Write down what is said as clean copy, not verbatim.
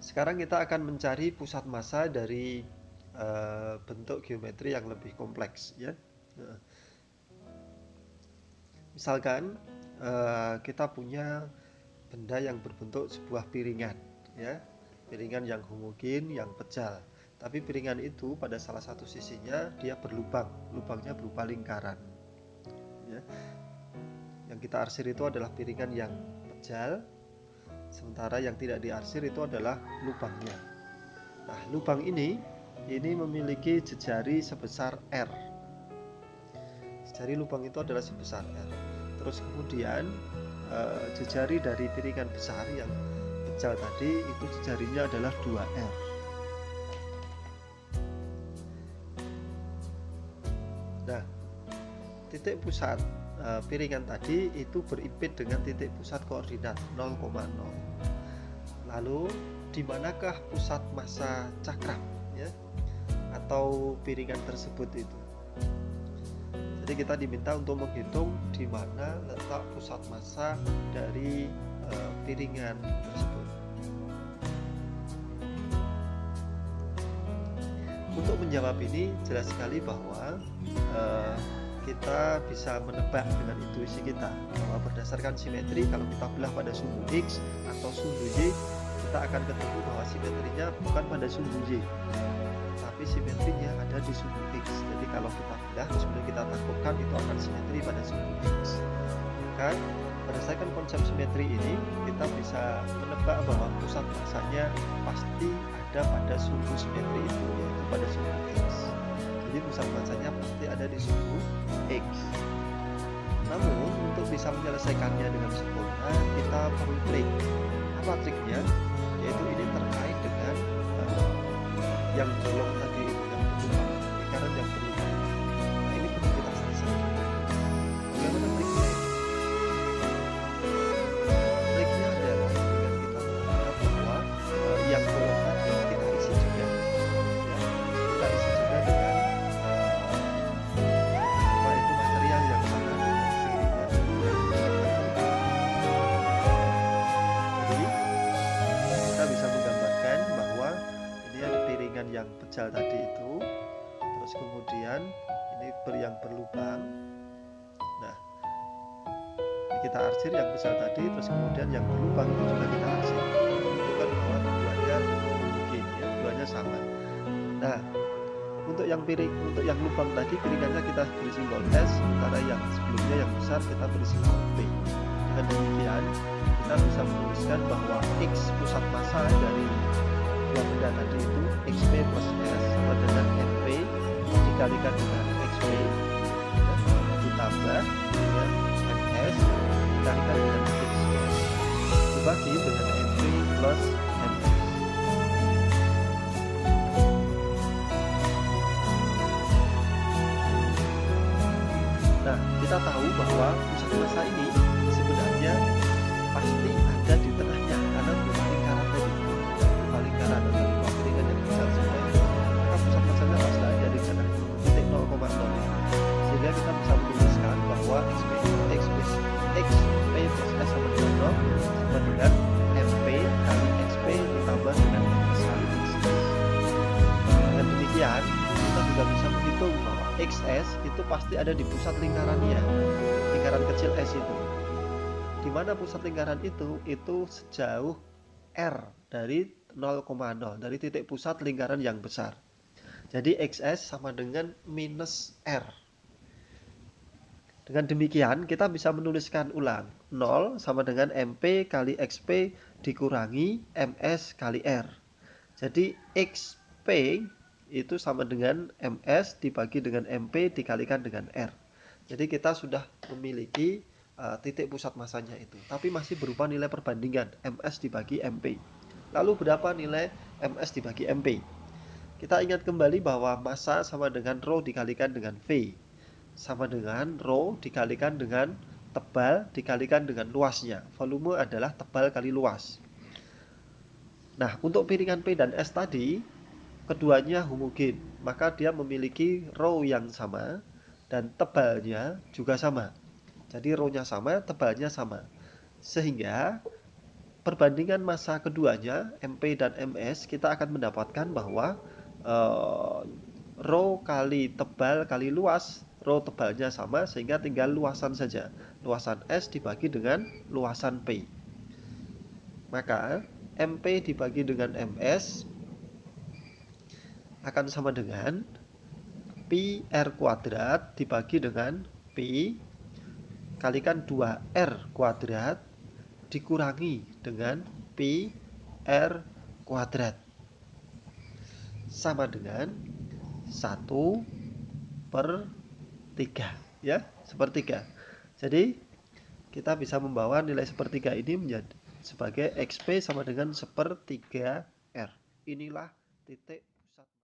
Sekarang kita akan mencari pusat massa dari bentuk geometri yang lebih kompleks, ya. Nah, misalkan kita punya benda yang berbentuk sebuah piringan, ya, piringan yang homogen, yang pejal. Tapi piringan itu pada salah satu sisinya dia berlubang, lubangnya berupa lingkaran, ya. Yang kita arsir itu adalah piringan yang pejal, sementara yang tidak diarsir itu adalah lubangnya. Nah, lubang ini memiliki jejari sebesar R. Jejari lubang itu adalah sebesar R. Terus kemudian jejari dari piringan besar yang pejal tadi itu jejarinya adalah 2R. Nah, titik pusat piringan tadi itu berimpit dengan titik pusat koordinat 0,0. Lalu di manakah pusat massa cakram, ya, atau piringan tersebut itu? Jadi kita diminta untuk menghitung di mana letak pusat massa dari piringan tersebut. Untuk menjawab ini jelas sekali bahwa kita bisa menebak dengan intuisi kita bahwa berdasarkan simetri, kalau kita belah pada sumbu X atau sumbu Y, kita akan ketemu bahwa simetrinya bukan pada sumbu Y, tapi simetrinya ada di sumbu X. Jadi kalau kita belah, kemudian kita takutkan, itu akan simetri pada sumbu X. Maka berdasarkan konsep simetri ini, kita bisa menebak bahwa pusat massanya pasti ada pada sumbu simetri itu, yaitu pada sumbu X. Jadi pusat massanya pasti ada di sumbu X. Namun untuk bisa menyelesaikannya dengan sempurna, kita perlu trik. Apa triknya? Yaitu ini terkait dengan yang bolong tadi, yang berlubang, lingkaran yang berlubang. Nah, ini perlu kita selesaikan. Bagaimana triknya ini? Triknya adalah dengan kita menganggap bahwa yang bolong tadi kita isi juga, ya. Kita isi juga dengan itu material yang sama dengan piringan yang besar tadi. Jadi kita bisa menggambarkan bahwa ini ada piringan yang pejal tadi itu, terus kemudian ini yang berlubang. Nah, ini kita arsir yang pejal tadi, terus kemudian yang berlubang itu juga kita arsir, menunjukkan bahwa keduanya homogen, ya, keduanya sama. Nah, untuk yang lubang tadi piringannya kita beri simbol S, sementara yang sebelumnya yang besar kita beri simbol P. Dengan demikian kita bisa menuliskan bahwa X pusat massa dari dua benda tadi itu XP plus S sama dengan MP dikalikan dengan XP, ya, ditambah, ya, MS dikalikan dengan XS dibagi dengan MP plus MS. Nah, kita tahu bahwa pusat massa ini sebenarnya pasti ada di tengahnya karena berupa lingkaran tadi, berupa lingkaran atau berupa piringan yang besar semua itu. Maka pusat massanya pasti ada di tengah titik 0,0. Sehingga kita bisa menuliskan bahwa XP plus S sama dengan 0 sama dengan MP kali XP ditambah dengan MS kali XS. Dengan demikian kita juga bisa menghitung bahwa XS itu pasti ada di pusat lingkarannya, lingkaran kecil S itu. Di mana pusat lingkaran itu sejauh R dari 0,0, dari titik pusat lingkaran yang besar. Jadi XS sama dengan minus R. Dengan demikian kita bisa menuliskan ulang 0 sama dengan MP kali XP dikurangi MS kali R. Jadi XP itu sama dengan MS dibagi dengan MP dikalikan dengan R. Jadi kita sudah memiliki titik pusat massanya itu, tapi masih berupa nilai perbandingan MS dibagi MP. Lalu berapa nilai MS dibagi MP? Kita ingat kembali bahwa massa sama dengan rho dikalikan dengan V, sama dengan rho dikalikan dengan tebal dikalikan dengan luasnya. Volume adalah tebal kali luas. Nah, untuk piringan P dan S tadi keduanya homogen, maka dia memiliki rho yang sama dan tebalnya juga sama. Jadi rho-nya sama, tebalnya sama. Sehingga perbandingan massa keduanya, MP dan MS, kita akan mendapatkan bahwa rho kali tebal kali luas, rho tebalnya sama sehingga tinggal luasan saja. Luasan S dibagi dengan luasan P. Maka MP dibagi dengan MS akan sama dengan Pi R kuadrat dibagi dengan Pi kalikan 2R kuadrat dikurangi dengan Pi R kuadrat sama dengan 1/3 ya, sepertiga. Jadi kita bisa membawa nilai sepertiga ini menjadi sebagai XP sama dengan 1/3 R. Inilah titik